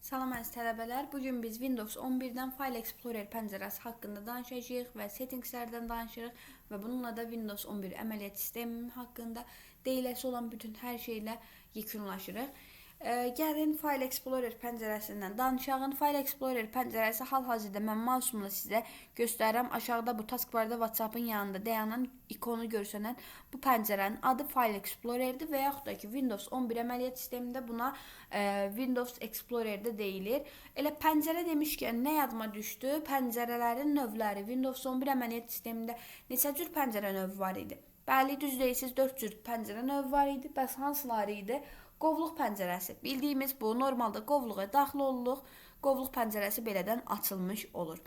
Salam əziz tələbələr, bugün biz Windows 11-dən File Explorer pəncərəsi haqqında danışacağıq və settingslərdən danışırıq və bununla da Windows 11 əməliyyat sistemi haqqında deyiləsi olan bütün hər şeylə yekunlaşırıq. Gəlin File Explorer pəncərəsindən danışağın. File Explorer pəncərəsi hal-hazırda mən mausumla sizə göstərirəm. Aşağıda bu taskbarda WhatsApp-ın yanında dayanan ikonu görsənən bu pəncərənin adı File Explorer'dir və yaxud da ki Windows 11 əməliyyat sistemində buna Windows Explorer'də deyilir. Elə pəncərə demişkən nə yadıma düşdü? Pəncərələrin növləri Windows 11 əməliyyat sistemində neçə cür pəncərə növü var idi? Bəli, düz deyilsiz, 4 cür pəncərə növü var idi. Bəs hansıları idi? Qovluq pəncərəsi. Bildiyimiz bu, normalda qovluğa daxil oluluq. Qovluq pəncərəsi belədən açılmış olur.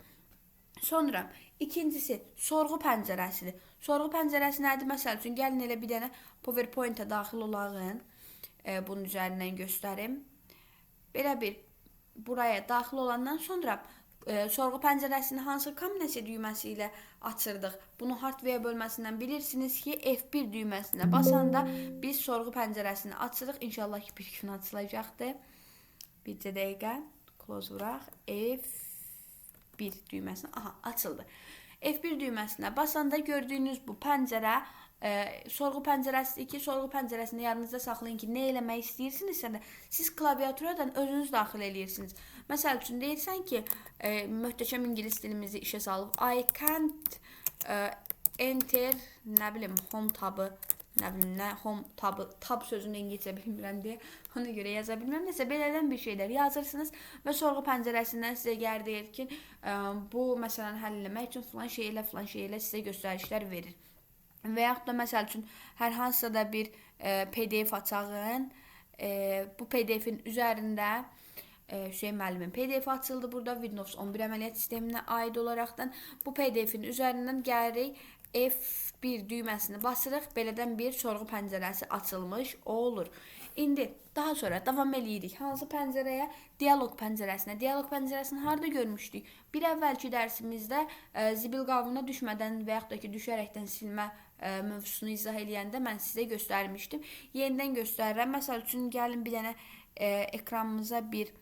Sonra ikincisi sorğu pəncərəsidir. Sorğu pəncərəsi nədir? Məsəl üçün gəlin elə bir dənə PowerPoint-ə daxil olağın. Bunun üzərindən göstərim. Belə bir buraya daxil olandan sonra sorğu pəncərəsini hansı kombinasiya düyməsi ilə açırdıq. Bunu hardware bölməsindən bilirsiniz ki, F1 düyməsinə basanda biz sorğu pəncərəsini açırıq. İnşallah ki, bir gün açılacaqdır. Bir dəqiqə close vuraq. F1 düyməsinə. Aha, açıldı. F1 düyməsinə basanda gördüyünüz bu pəncərə sorğu pəncərəsidir ki, sorğu pəncərəsini yanınızda saxlayın ki, nə eləmək istəyirsinizsə də siz klaviaturadan özünüz daxil eləyirsiniz. Məsəl üçün deyirsən ki, möhtəşəm ingilis dilimizi işə salıb I can't enter, nə bilim, home tabı, nə bilim, nə home tabı, tab sözünü İngilizcə bilmirəm deyə ona görə yaza bilmirəm. Nəsə belədən bir şeylər yazırsınız və sorğu pəncərəsindən sizə gəlir deyir ki, bu məsələni həll etmək üçün filan şey ilə sizə göstərişlər verir. Və yaxud da məsəl üçün hər hansısa da bir PDF açağın. Bu PDF-in üzərində Hüseyin müəllimin PDF açıldı burada Windows 11 əməliyyat sisteminə aid olaraqdan. Bu PDF-in üzərindən gəlirik F1 düyməsini basırıq. Belədən bir sorğu pəncərəsi açılmış olur. İndi daha sonra davam eləyirik. Hansı pəncərəyə? Dialoq pəncərəsinə. Dialoq pəncərəsini harda görmüşdük? Bir əvvəlki dərsimizdə zibil qabına düşmədən və yaxud da ki düşərəkdən silmə mövzusunu izah eləyəndə mən sizə göstərmişdim. Yenidən göstərirəm. Məsəl üçün gəlin bir dənə ekranımıza bir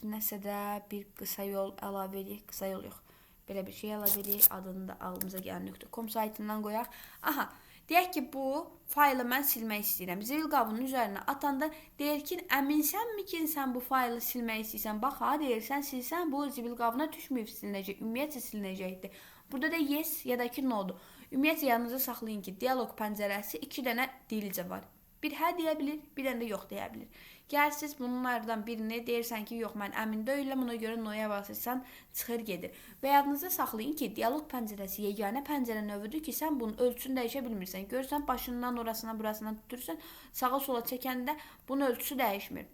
nəsə də bir qısa yol əlavə edək. Qısa yol yox. Belə bir şey əlavə edək. Adını da ağlımıza gələn .com saytından qoyaq. Aha. Deyək ki, bu faylı mən silmək istəyirəm. Zibil qabının üzərinə atanda deyir ki, əminsənmi ki, sən bu faylı silmək istəyirsən? Bax, ha, deyirsən, silsən, bu zibil qabına düşməyib silinəcək. Ümumiyyətcə silinəcəkdir. Burada da yes ya da ki, no'dur. Ümumiyyətcə yanınıza saxlayın ki, dialoq pəncərəsi 2 dənə dilcə var. Bir hə deyə bilir, bir dənə də yox deyə bilir. Gəlsiz bunlardan birini deyirsən ki, yox, mən əmin deyiləm, ona görə no'ya basırsan, çıxır gedir. Və yadınızda saxlayın ki, dialoq pəncərəsi yeganə pəncərə növüdür ki, sən bunun ölçüsünü dəyişə bilmirsən. Görürsən, başından orasına, burasına tutursan, sağa sola çəkəndə bunun ölçüsü dəyişmir.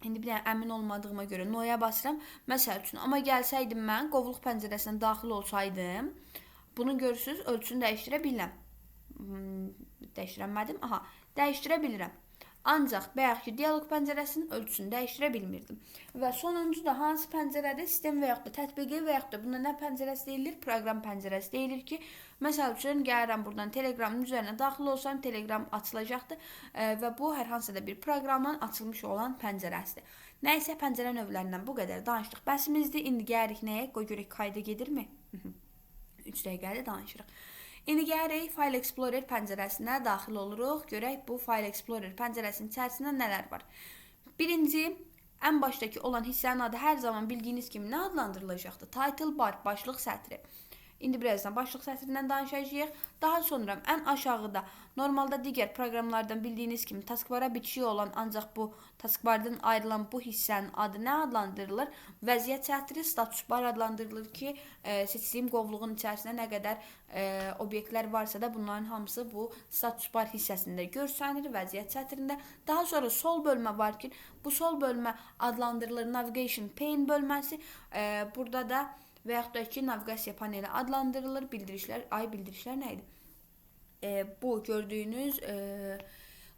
İndi bir dənə əmin olmadığıma görə no'ya basıram. Məsəl üçün, amma gəlsəydim mən, qovluq pəncərəsinə daxil olsaydım, bunu görürsünüz, ölçüsünü dəyişdirə bilirəm. Dəyişdirəmədim. Aha, dəyişdirə bilirəm. Ancaq bayaq ki, dialoq pəncərəsinin ölçüsünü dəyişdirə bilmirdim. Və sonuncu da hansı pəncərədə sistem və yaxud da tətbiqi və yaxud da buna nə pəncərəsi deyilir? Proqram pəncərəsi deyilir ki, məsəl üçün gəlirəm buradan Telegramın üzərinə daxil olsam, Telegram açılacaqdır və bu hər hansısa da bir proqramın açılmış olan pəncərəsidir. Nəysə pəncərə növlərindən bu qədər danışdıq. Bəsimizdir. İndi gəlirik nəyə? Qoy görək kayda gedirmi? 3 dəqiqədə danışırıq. İndi gəlirik File Explorer pəncərəsinə daxil oluruq. Görək bu File Explorer pəncərəsinin içərisində nələr var. Birinci, ən başdakı olan hissənin adı hər zaman bildiyiniz kimi nə adlandırılacaqdır? Title bar, başlıq sətri. İndi birazdan başlıq sətrindən danışacağıq. Daha sonra ən aşağıda normalda digər proqramlardan bildiyiniz kimi taskbara bitişik olan ancaq bu taskbardan ayrılan bu hissənin adı nə adlandırılır? Vəziyyət sətri, status bar adlandırılır ki, seçdiyim qovluğun içərisində nə qədər obyektlər varsa da bunların hamısı bu status bar hissəsində görsənir vəziyyət sətrində. Daha sonra sol bölmə var ki, bu sol bölmə adlandırılır navigation pane bölməsi. Burada da və yaxud da ki, naviqasiya paneli adlandırılır. Bildirişlər, bildirişlər nə idi? Bu gördüyünüz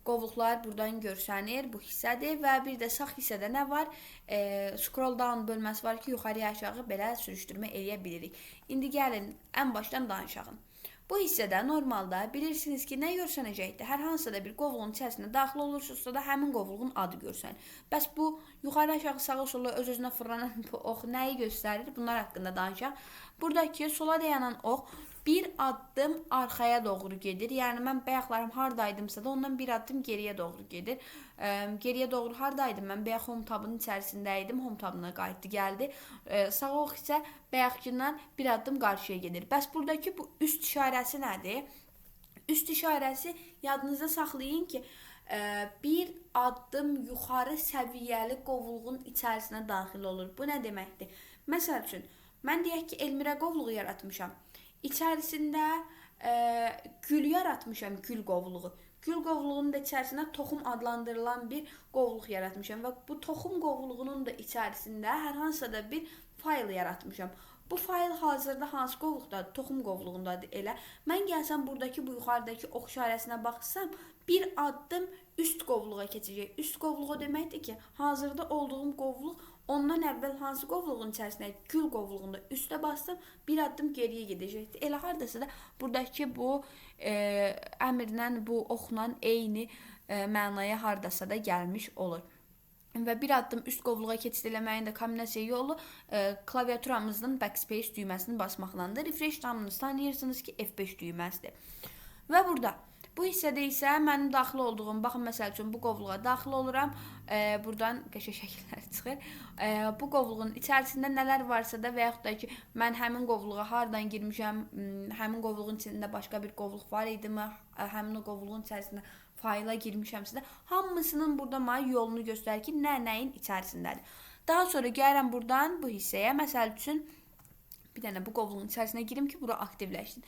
qovluqlar buradan görsənir. Bu hissədir və bir də sağ hissədə nə var? Scroll down bölməsi var ki, yuxarıya aşağı belə sürüşdürmə eləyə bilirik. İndi gəlin ən başdan danışalım. Bu hissədə normalda bilirsiniz ki, nə görsənəcəkdir? Hər hansısa da bir qovluğun içərisinə daxil olursunuzsa da həmin qovluğun adı görsənir. Bəs bu yuxarı aşağı sağa sola öz-özünə fırlanan bu ox nəyi göstərir? Bunlar haqqında danışaq. Buradakı sola dayanan ox bir addım arxaya doğru gedir. Yəni mən bayaqlarım hardaydımsa da ondan bir addım geriyə doğru gedir. Geriyə doğru hardaydım? Mən bayaq home tabının içərisində idim. Home tabına qayıtdı, gəldi. Sağ ox isə bayaqkindən bir addım qarşıya gedir. Bəs buradakı bu üst işarəsi nədir? Üst işarəsi yadınızda saxlayın ki, bir addım yuxarı səviyyəli qovluğun içərisinə daxil olur. Bu nə deməkdir? Məsəl üçün, mən deyək ki, Elmirə qovluğu yaratmışam. İçərisində gül yaratmışam, gül qovluğu. Gül qovluğunun da içərisində toxum adlandırılan bir qovluq yaratmışam və bu toxum qovluğunun da içərisində hər hansısa da bir fayl yaratmışam. Bu fayl hazırda hansı qovluqdadır? Toxum qovluğundadır elə. Mən gəlsəm buradakı bu yuxarıdakı ox işarəsinə baxsam, bir addım üst qovluğa keçəcək. Üst qovluğu deməkdir ki, hazırda olduğum qovluq ondan əvvəl hansı qovluğun içərisində? Gül qovluğunda üstə bastım, bir addım geriyə gedəcəkdir. Elə hardasa da buradakı bu əmrlə, bu oxla eyni mənaya hardasa da gəlmiş olur. Və bir addım üst qovluğa keçid eləməyin də kombinasiya yolu klaviaturamızın backspace düyməsini basmaqlandır. Refresh tamını tanıyırsınız ki, F5 düyməsidir. Və burada bu hissədə isə mənim daxil olduğum, baxın məsəl üçün bu qovluğa daxil oluram. Buradan qəşəng şəkillər çıxır. Bu qovluğun içərisində nələr varsa da və yaxud da ki, mən həmin qovluğa hardan girmişəm, həmin qovluğun içində başqa bir qovluq var idimi, həmin o qovluğun içərisində fayla girmişəmsə də hamısının burada mənə yolunu göstərir ki, nəyin içərisindədir. Daha sonra gəlirəm buradan bu hissəyə, məsəl üçün bir dənə bu qovluğun içərisinə girim ki, bura aktivləşsin.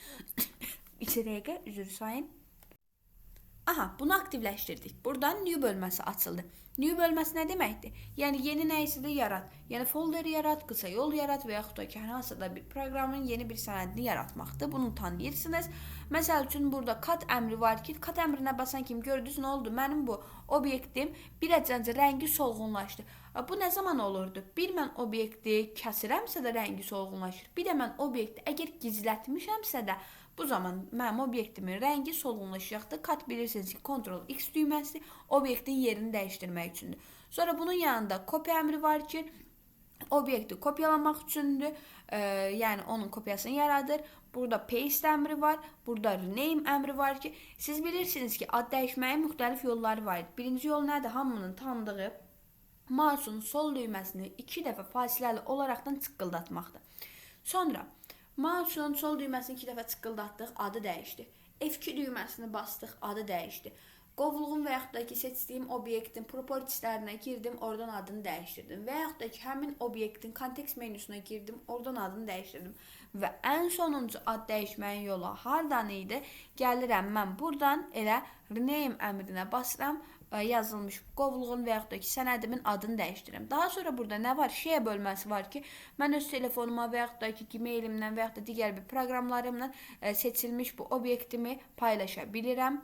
2 dəqiqə, üzr sayın. Aha, bunu aktivləşdirdik. Buradan new bölməsi açıldı. New bölməsi nə deməkdir? Yəni yeni nə isə də yarat. Yəni folder yarat, qısa yol yarat və yaxud da ki, hər hansısa da bir proqramın yeni bir sənədini yaratmaqdır. Bunu tanıyırsınız. Məsəl üçün burada cut əmri var ki, cut əmrinə basan kimi gördünüz nə oldu? Mənim bu obyektim bir əcəncə rəngi solğunlaşdı. Bu nə zaman olurdu? Bir mən obyekti kəsirəmsə də rəngi solğunlaşır. Bir də mən obyekti əgər gizlətmişəmsə də bu zaman mənim obyektimin rəngi solğunlaşacaqdır. Cut bilirsiniz ki, Ctrl-X düyməsi obyektin yerini dəyişdirmək üçündür. Sonra bunun yanında kopya əmri var ki, obyekti kopyalamaq üçündür. Yəni onun kopyasını yaradır. Burada paste əmri var. Burada rename əmri var ki, siz bilirsiniz ki, ad dəyişməyin müxtəlif yolları var. Birinci yol nədir? Hamının tanıdığı mouse'un sol düyməsini 2 dəfə fasiləli olaraqdan çıqqıldatmaqdır. Sonra mouse'un sol düyməsini 2 dəfə çıqqıldatdıq, adı dəyişdi. F2 düyməsini bastıq, adı dəyişdi. Qovluğun və yaxud da ki, seçdiyim obyektin propertieslərinə girdim, oradan adını dəyişdirdim. Və yaxud da ki, həmin obyektin kontekst menüsünə girdim, oradan adını dəyişdirdim. Və ən sonuncu ad dəyişməyin yolu hardan idi? Gəlirəm mən buradan elə rename əmrinə basıram, yazılmış qovluğun və yaxud da ki, sənədimin adını dəyişdirirəm. Daha sonra burada nə var? Share bölməsi var ki, mən öz telefonuma və yaxud da ki, Gmailimdən və yaxud da digər bir proqramlarımla seçilmiş bu obyektimi paylaşa bilirəm.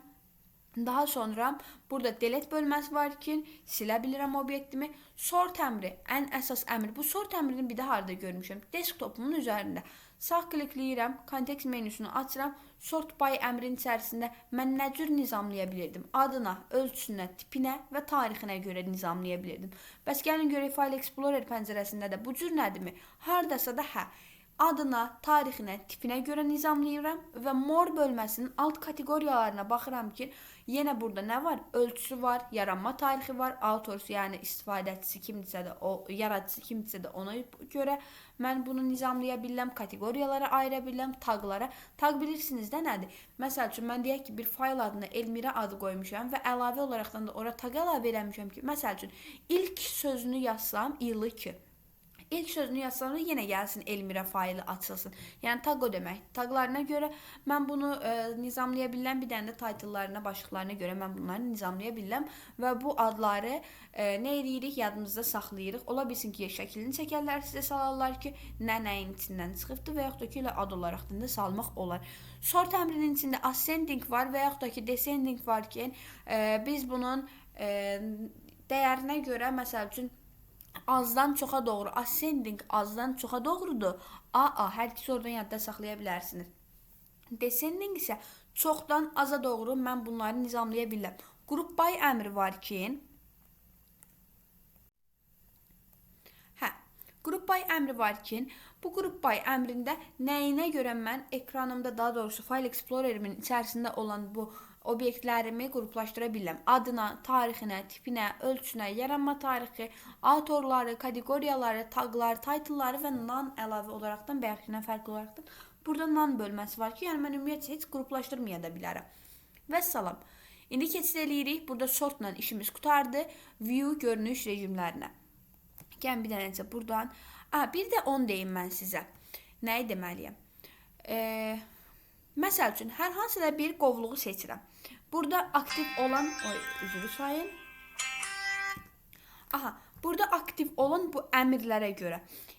Daha sonra burada delete bölməsi var ki, silə bilirəm obyektimi. Sort əmri, ən əsas əmr. Bu sort əmrini bir də harada görmüşəm? Desktopumun üzərində. Sağ klikləyirəm, kontekst menüsünü açıram. Sort by əmrin içərisində mən nə cür nizamlaya bilirdim? Adına, ölçüsünə, tipinə və tarixinə görə nizamlaya bilirdim. Bəs gəlin görək File Explorer pəncərəsində də bu cür nədirmi? Hardasa da adına, tarixinə, tipinə görə nizamlayıram və more bölməsinin alt kateqoriyalarına baxıram ki, yenə burada nə var? Ölçüsü var, yaranma tarixi var, authors yəni istifadəçisi kimdirsə də, yaradıcısı kimdirsə də ona görə mən bunu nizamlaya bilirəm, kateqoriyalara ayıra bilirəm, taqlara. Taq bilirsiniz də nədir? Məsəl üçün mən deyək ki, bir fayl adına Elmirə adı qoymuşam və əlavə olaraqdan da ora taq əlavə eləmişəm ki, məsəl üçün ilk sözünü yazsam, il2. İlk sözünü yazsam da yenə gəlsin Elmirə faylı açılsın. Yəni tag o demək. Taglarına görə mən bunu nizamlaya bilirəm. Bir dənə də title'larına, başlıqlarına görə mən bunları nizamlaya bilirəm. Və bu adları nə edirik? Yadımızda saxlayırıq. Ola bilsin ki, şəklini çəkərlər, sizə salarlar ki, nəyin içindən çıxıbdır və yaxud da ki, elə ad olaraqdan da salmaq olar. Sort əmrinin içində ascending var və yaxud da ki, descending var ki, biz bunun dəyərinə görə, məsəl üçün, azdan çoxa doğru, ascending azdan çoxa doğrudur. AA, hər ikisi oradan yadda saxlaya bilərsiniz. Descending isə çoxdan aza doğru mən bunları nizamlaya bilirəm. Group by əmri var ki, Group by əmri var ki, bu Group by əmrində nəyinə görə mən ekranımda, daha doğrusu File Explorerimin içərisində olan bu obyektlərimi qruplaşdıra bilirəm. Adına, tarixinə, tipinə, ölçünə, yaranma tarixi, autorları, kateqoriyaları, tagları, title'ları və non əlavə olaraqdan, bəyəxkindən fərqli olaraqdan burada non bölməsi var ki, yəni mən ümumiyyətlə heç qruplaşdırmaya da bilərəm. Və salam. İndi keçid eləyirik. Burada sortla işimiz qutardı. View görünüş rejimlərinə. Gəlin bir dənəcə buradan. Bir də 10 deyim mən sizə. Nəyi deməliyəm? Məsəl üçün, hər hansı da bir qovluğu seçirəm. Burada aktiv olan, üzrü sayın. Burada aktiv olan bu əmrlərə görə.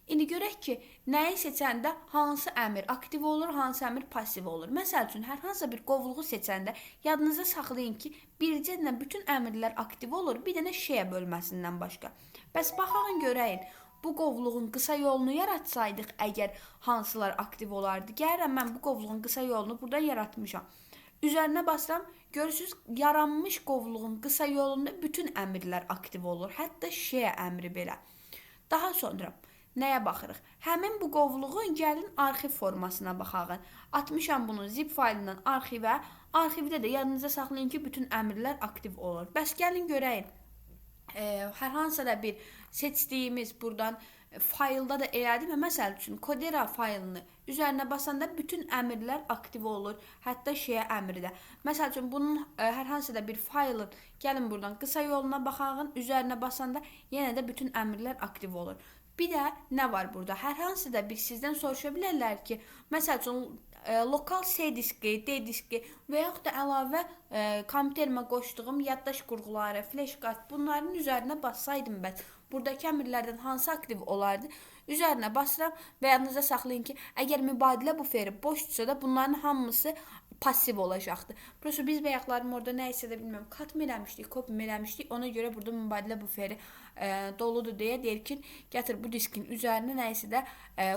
İndi görək ki, nəyi seçəndə hansı əmr aktiv olur, hansı əmr pasiv olur. Məsəl üçün, hər hansı bir qovluğu seçəndə yadınızda saxlayın ki, bircə dənə bütün əmrlər aktiv olur, bir dənə şeyə bölməsindən başqa. Bəs baxın görəyin, bu qovluğun qısa yolunu yaratsaydıq əgər hansılar aktiv olardı. Gəlirəm mən bu qovluğun qısa yolunu burada yaratmışam. Üzərinə basıram, görürsünüz, yaranmış qovluğun qısa yolunda bütün əmrlər aktiv olur. Hətta şeyə əmri belə. Daha sonra nəyə baxırıq? Həmin bu qovluğun gəlin arxiv formasına baxağın. Atmışam bunu zip faylindən arxivə. Arxivdə də yadınıza saxlayın ki, bütün əmrlər aktiv olur. Bəs gəlin görəyin. Hər hansısa da bir seçdiyimiz buradan faylda da elədim. Məsəl üçün, Codera faylını üzərinə basanda bütün əmrlər aktiv olur. Hətta şeyə əmri də. Məsəl üçün, bunun hər hansısa da bir faylın gəlin buradan qısa yoluna baxağın. Üzərinə basanda yenə də bütün əmrlər aktiv olur. Bir də nə var burada? Hər hansı da bir sizdən soruşa bilərlər ki, məsəl üçün, lokal C diski, D diski və yaxud da əlavə kompüterimə qoşduğum yaddaş qurğuları, flash kart bunların üzərinə bassaydım bəs buradakı əmrlərdən hansı aktiv olardı? Üzərinə basıram və yadınızda saxlayın ki, əgər mübadilə buferi boşdursa da bunların hamısı pasiv olacaqdır. Prosto biz bayaqlarım orada nə isə də bilmirəm, kat mı eləmişdik, copy mı eləmişdik, ona görə burada mübadilə buferi doludur deyə deyir ki, gətir bu diskin üzərinə nə isə də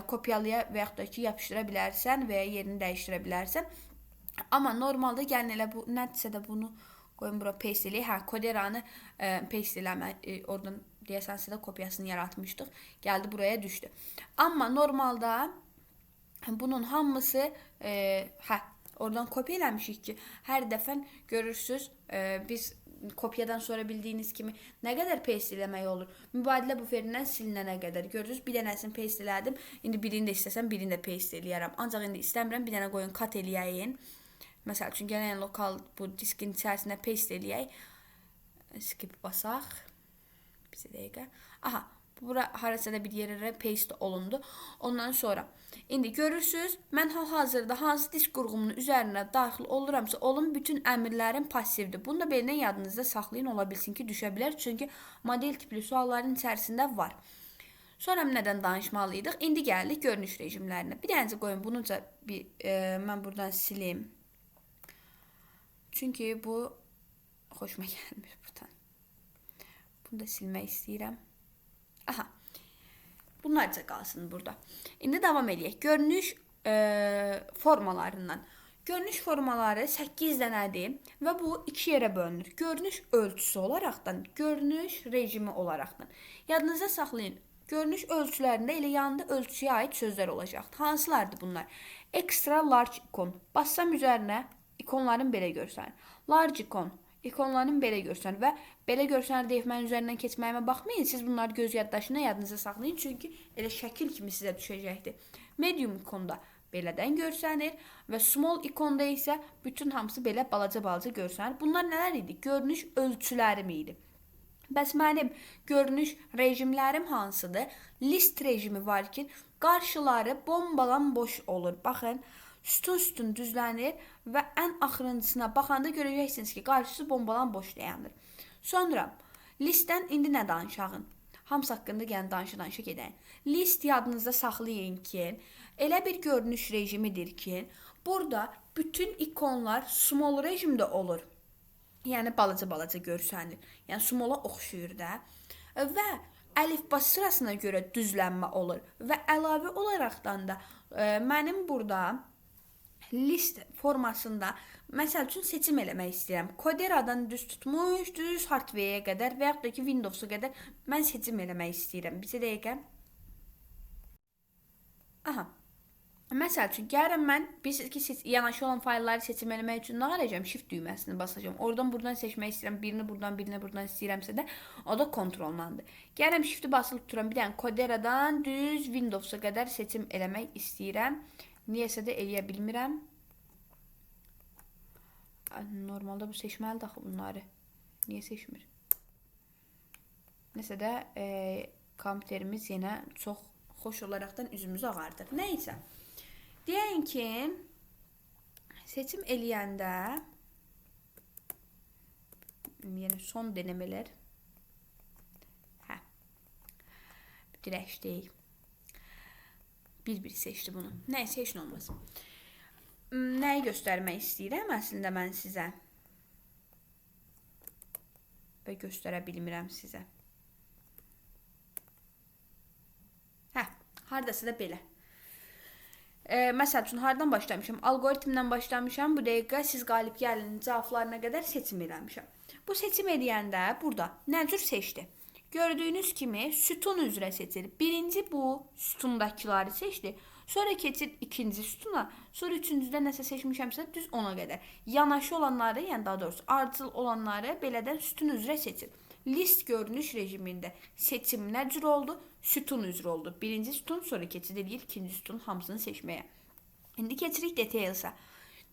kopyalaya və yaxud da ki, yapışdıra bilərsən və ya yerini dəyişdirə bilərsən. Amma normalda gəlin elə bu, nədirsə də bunu qoyun bura paste eləyək. Codera'nı paste eləmə, oradan deyəsən sizə kopyasını yaratmışdıq. Gəldi buraya düşdü. Amma normalda bunun hamısı oradan kopya eləmişik ki, hər dəfə görürsünüz, biz kopyadan sonra bildiyiniz kimi nə qədər paste eləmək olur? Mübadilə buferindən silinənə qədər. Görürsünüz, bir dənəsini paste elədim. İndi birini də istəsəm, birini də paste eləyərəm. Ancaq indi istəmirəm, bir dənə qoyun kat eləyəyin. Məsəl üçün, gələn lokal bu diskin içərisində paste eləyək. Skip basaq. Bir dəqiqə. Bura harasa da bir yerə paste olundu. Ondan sonra. İndi görürsünüz, mən hal-hazırda hansı disk qurğumunun üzərinə daxil oluramsa, olun bütün əmrlərim passivdir. Bunu da belə yadınızda saxlayın, ola bilsin ki, düşə bilər. Çünki model tipli sualların içərisində var. Sonra nədən danışmalıydıq? İndi gəldik görünüş rejimlərinə. Bir dənəcə qoyun, bunu da mən buradan silim. Çünki bu xoşuma gəlmir buradan. Bunu da silmək istəyirəm. Bunlarca qalsın burada. İndi davam edək. Görünüş formalarından. Görünüş formaları 8 dənədir və bu 2 yerə bölünür. Görünüş ölçüsü olaraqdan, görünüş rejimi olaraqdan. Yadınızda saxlayın. Görünüş ölçülərində elə yanında ölçüyə aid sözlər olacaqdır. Hansılardır bunlar? Extra large ikon. Bassam üzərinə ikonların belə görsənir. Large ikon. İkonların belə görsənir və belə görsənir deyib mən üzərindən keçməyimə baxmayın. Siz bunları göz yaddaşına yadınıza saxlayın. Çünki elə şəkil kimi sizə düşəcəkdir. Medium ikonda belədən görsənir və small ikonda isə bütün hamısı belə balaca-balaca görsənir. Bunlar nələr idi? Görünüş ölçülərim idi. Bəs mənim görünüş rejimlərim hansıdır? List rejimi var ki, qarşıları bombalan boş olur. Baxın. Sütun düzlənir və ən axırıncısına baxanda görəcəksiniz ki, qarşısı bombalan boş dayanır. Sonra listdən indi nə danışağın? Hamısı haqqında gəlin danışa gedəyin. List yadınızda saxlayın ki, elə bir görünüş rejimidir ki, burada bütün ikonlar small rejimdə olur. Yəni balaca-balaca görsənir. Yəni small'a oxşuyur da. Və əlifba sırasına görə düzlənmə olur. Və əlavə olaraqdan da mənim burada list formasında məsəl üçün seçim eləmək istəyirəm. Koderadan düz tutmuş, düz hardware-yə qədər və yaxud da ki Windows-a qədər mən seçim eləmək istəyirəm. Bir dəqiqə. Aha. Məsəl üçün gəlirəm mən yanaşı olan faylları seçim eləmək üçün nə edəcəm? Shift düyməsini basacağam. Oradan buradan seçmək istəyirəm. Birini buradan istəyirəmsə də o da kontrollandır. Gəlirəm Shift-i basılı tuturam. Bir dənə Koderadan düz Windows-a qədər seçim eləmək istəyirəm. Niyəsə də eləyə bilmirəm. Normalda bu seçməlidir axı bunları. Niyə seçmir? Nəsə də kompüterimiz yenə çox xoş olaraqdan üzümüzü ağardır. Nəysə. Deyən ki, seçim eləyəndə yenə son denəmələr. Dirək deyil. Bir seçdi bunu. Nəysə, heç nə olmaz. Nəyi göstərmək istəyirəm əslində mən sizə? Və göstərə bilmirəm sizə. Haradasa da belə. Məsəl üçün, haradan başlamışam? Algoritmdən başlamışam. Bu dəqiqə siz qalib gəlinin cavablarına qədər seçim eləmişəm. Bu seçim eləyəndə burada nə cür seçdi? Gördüyünüz kimi sütun üzrə seçir. Birinci bu sütundakıları seçdi. Sonra keçir ikinci sütuna. Sonra üçüncüdə nəsə seçmişəmsə düz ona qədər. Yanaşı olanları, yəni daha doğrusu ardıcıl olanları belədən sütun üzrə seçir. List görünüş rejimində seçim nə cür oldu? Sütun üzrə oldu. Birinci sütun, sonra keçid edir ikinci sütun hamısını seçməyə. İndi keçirik Details'a.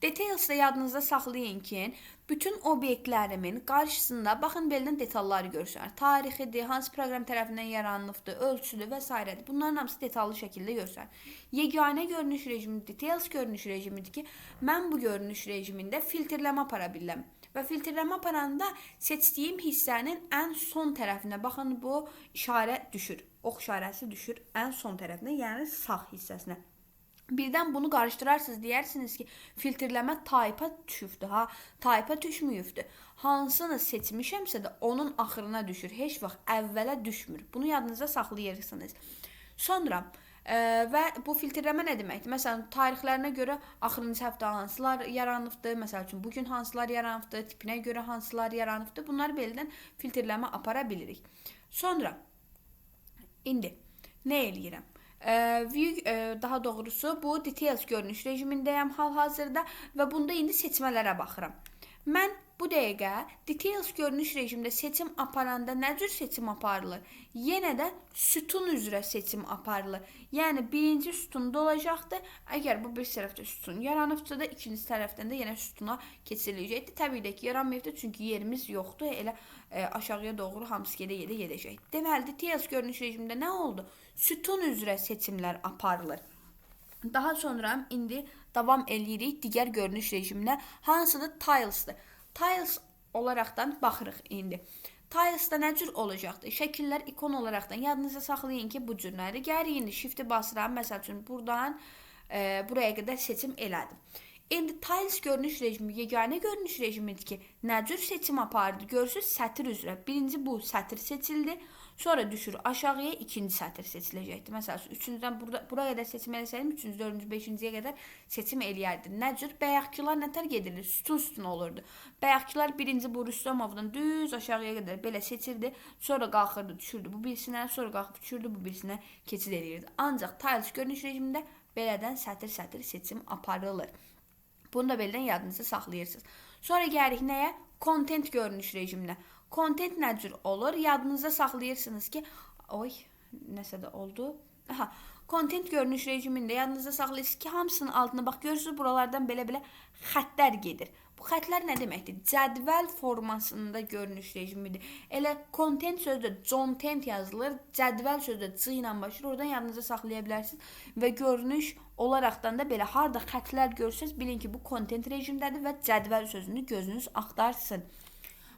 Details'da yadınızda saxlayın ki, bütün obyektlərimin qarşısında baxın beldən detalları görsünür. Tarixidir, hansı proqram tərəfindən yaranılıbdır, ölçüdür və s. Bunların hamısı detallı şəkildə görsünür. Yeganə görünüş rejimi Details görünüş rejimidir ki, mən bu görünüş rejimində filtrləmə apara bilirəm. Və filtrləmə aparanda seçdiyim hissənin ən son tərəfinə, baxın bu işarə düşür, ox işarəsi düşür ən son tərəfinə, yəni sağ hissəsinə. Birdən bunu qarışdırarsınız, deyirsiniz ki, filtrləmə type-a düşübdür, type-a düşmüyübdür. Hansını seçmişəmsə də onun axırına düşür, heç vaxt əvvələ düşmür. Bunu yadınıza saxlayırsınız. Sonra və bu filtrləmə nə deməkdir? Məsələn, tarixlərinə görə axırıncı həftə hansılar yaranıbdır, məsəl üçün bugün hansılar yaranıbdır, tipinə görə hansılar yaranıbdır. Bunları beldən filtrləmə apara bilirik. Sonra, indi nə eləyirəm? Daha doğrusu bu Details görünüş rejimindəyəm hal-hazırda və bunda indi seçmələrə baxıram. Mən bu dəqiqə Details görünüş rejimində seçim aparanda nə cür seçim aparılır? Yenə də sütun üzrə seçim aparılır. Yəni birinci sütunda olacaqdır. Əgər bu bir tərəfdə sütun yaranıbsa da ikinci tərəfdən də yenə sütuna keçiriləcəkdir. Təbii ki, yaranmayıbdır çünki yerimiz yoxdur. Elə aşağıya doğru hamısı gedə gedəcək. Deməli, Details görünüş rejimində nə oldu? Sütun üzrə seçimlər aparılır. Daha sonra indi davam eləyirik digər görünüş rejiminə. Hansıdır? Tiles'dır. Tiles olaraqdan baxırıq indi. Tiles'da nə cür olacaqdır? Şəkillər ikon olaraqdan yadınıza saxlayın ki, bu cürləri. Gəlir indi Shift-i basıram. Məsəl üçün buradan buraya qədər seçim elədim. İndi Tiles görünüş rejimi yeganə görünüş rejimidir ki, nə cür seçim apardı? Görürsünüz, sətir üzrə. Birinci bu sətir seçildi. Sonra düşür aşağıya ikinci sətir seçiləcəkdir. Məsələn, üçüncüdən buraya qədər seçim eləsəydim, üçüncü, dördüncü, beşinciyə qədər seçim eləyərdi. Nə cür? Bayaqkılar nətər gedilir? Sütun olurdu. Bayaqkılar birinci bu Rüstəmovdan düz aşağıya qədər belə seçirdi. Sonra qalxırdı, düşürdü bu birisinə, sonra qalxıb düşürdü bu birisinə keçid eləyirdi. Ancaq Tiles görünüş rejimində belədən sətir-sətir seçim aparılır. Bunu da beldən yadınızda saxlayırsınız. Sonra gəlirik nəyə? Content görünüş rejiminə. Content nə cür olur? Yadınızda saxlayırsınız ki, nəsə də oldu. Content görünüş rejimində yadınızda saxlayırsınız ki, hamısının altına bax, görürsünüz, buralardan belə-belə xətlər gedir. Bu xətlər nə deməkdir? Cədvəl formasında görünüş rejimidir. Elə content sözdə content yazılır, cədvəl sözdə c ilə başlayır. Oradan yadınızda saxlaya bilərsiniz və görünüş olaraqdan da belə harda xətlər görsəz, bilin ki, bu content rejimdədir və cədvəl sözünü gözünüz axtarsın.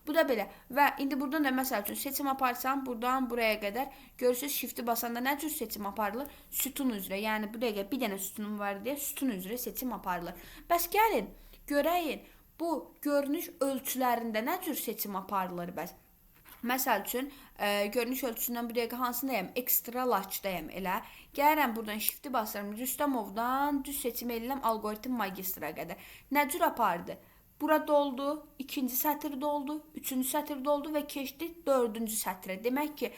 Bu da belə. Və indi buradan da məsəl üçün seçim aparsam, buradan buraya qədər görürsünüz, Shift-i basanda nə cür seçim aparılır? Sütun üzrə. Yəni bu dəqiqə bir dənə sütunum var deyə sütun üzrə seçim aparılır. Bəs gəlin, görəyin, bu görünüş ölçülərində nə cür seçim aparılır bəs? Məsəl üçün, görünüş ölçüsündən bir dəqiqə hansındayım? Extra large-dayım elə. Gəlirəm buradan shift-i basıram. Rüstəmovdan düz seçim edirəm algoritm magistra qədər. Nə cür apardı? Bura doldu, ikinci sətr doldu, üçüncü sətr doldu və keçdi dördüncü sətrə. Demək ki,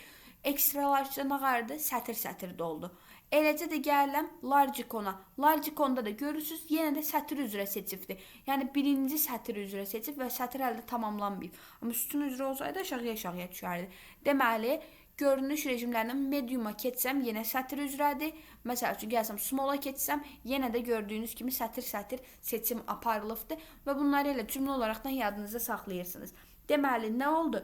ekstra large nə qardı? Sətr doldu. Eləcə də gəlirəm large icona. Large iconda da görürsüz, yenə də sətr üzrə seçibdir. Yəni birinci sətr üzrə seçib və sətr əldə tamamlanmayıb. Amma sütun üzrə olsaydı aşağıya düşərdi. Deməli, görünüş rejimlərindən mediuma keçsəm yenə sətr üzrədir. Məsəl üçün gəlsəm small'a keçsəm yenə də gördüyünüz kimi sətr seçim aparılıbdır və bunları elə cümlə olaraqdan yadınızda saxlayırsınız. Deməli, nə oldu?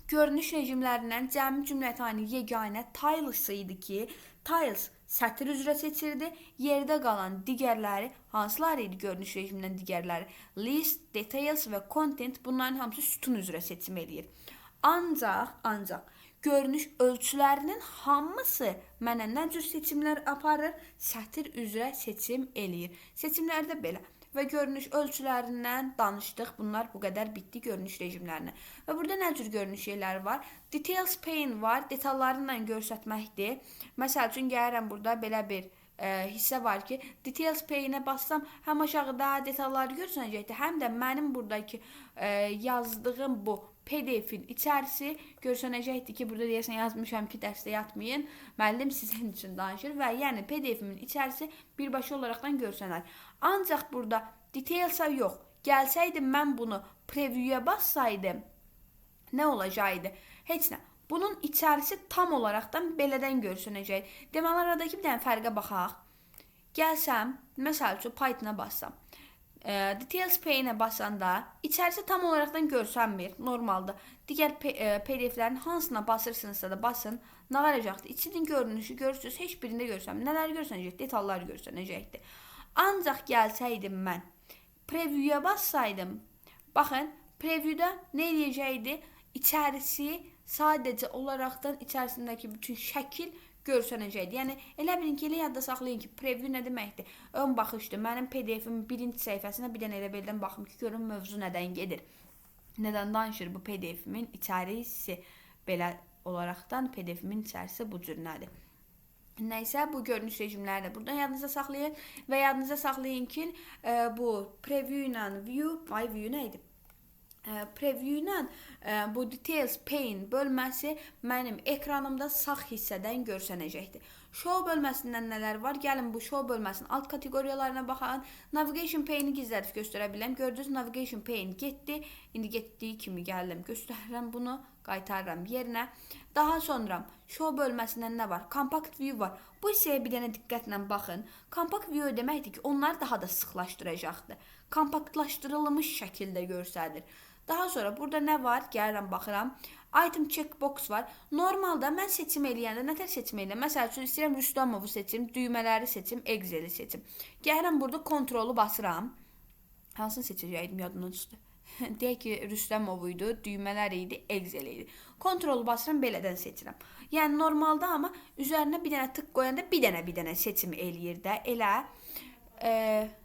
Görünüş rejimlərindən cəmi cümlətani yeganə tiles idi ki, tiles sətr üzrə seçirdi. Yerdə qalan digərləri hansılar idi görünüş rejimindən digərləri? List, details və content bunların hamısı sütun üzrə seçim edir. Ancaq görünüş ölçülərinin hamısı mənə nə cür seçimlər aparır? Sətr üzrə seçim eləyir. Seçimlər də belə. Və görünüş ölçülərindən danışdıq. Bunlar bu qədər bitdi görünüş rejimlərinə. Və burada nə cür görünüş şeyləri var? Details pane var. Detallarla göstərməkdir. Məsəl üçün gəlirəm burada belə bir hissə var ki, details pane-ə bassam həm aşağıda detalları görsənəcəkdir, həm də mənim buradakı yazdığım bu PDF-in içərisi görsənəcəkdir ki, burada deyəsən yazmışam ki, dərsdə yatmayın. Müəllim sizin üçün danışır və yəni PDF-in içərisi birbaşa olaraqdan görsənər. Ancaq burada detailsa yox. Gəlsəydim mən bunu preview-yə bassaydım, nə olacaqdı? Heç nə. Bunun içərisi tam olaraqdan belədən görsənəcək. Deməli, aradakı bir dənə fərqə baxaq. Gəlsəm, məsəl üçün Python-a bassam. Details pane-ə basanda içərisi tam olaraqdan görsənmir. Normalda digər PDF-lərin hansına basırsınızsa da basın, nə varacaqdır? İçinin görünüşü görürsünüz, heç birində görsənmir. Nələr görsənəcək? Detallar görsənəcəkdir. Ancaq gəlsəydim mən preview-yə bassaydım, baxın, preview-da nə edəcəkdi? İçərisi sadəcə olaraqdan içərisindəki bütün şəkil görsənəcəkdir. Yəni, elə bilin ki, elə yadda saxlayın ki, preview nə deməkdir? Ön baxışdır. Mənim PDF-in birinci səhifəsinə bir dənə elə beldən baxım ki, görün mövzu nədən gedir. Nədən danışır bu PDF-imin içərisi? Belə olaraqdan PDF-imin içərisi bu cür nədir? Nəysə, bu görünüş rejimləri də buradan yadınıza saxlayın və yadınıza saxlayın ki, bu preview ilə view nə idi? Preview ilə bu details pane bölməsi mənim ekranımda sağ hissədən görsənəcəkdir. Show bölməsindən nələr var? Gəlin bu show bölməsinin alt kateqoriyalarına baxın. Navigation pane-i gizlədib göstərə biləm. Gördünüz, navigation pane getdi. İndi getdiyi kimi gəldim, göstərirəm bunu, qaytarıram yerinə. Daha sonra show bölməsindən nə var? Compact view var. Bu hissəyə bir dənə diqqətlə baxın. Compact view deməkdir ki, onları daha da sıxlaşdıracaqdır. Kompaktlaşdırılmış şəkildə göstərir. Daha sonra burada nə var? Gəlirəm, baxıram. Item checkbox var. Normalda mən seçim eləyəndə nətər seçim eləyəm? Məsəl üçün istəyirəm Rüstəmovu seçim, düymələri seçim, Excel-i seçim. Gəlirəm burada kontrolu basıram. Hansını seçəcəydim yadımdan çıxdı. Deyək ki, Rüstəmovu idi, düymələr idi, Excel idi. Kontrolu basıram, belədən seçirəm. Yəni normalda amma üzərinə bir dənə tık qoyanda bir dənə seçim eləyir də. Elə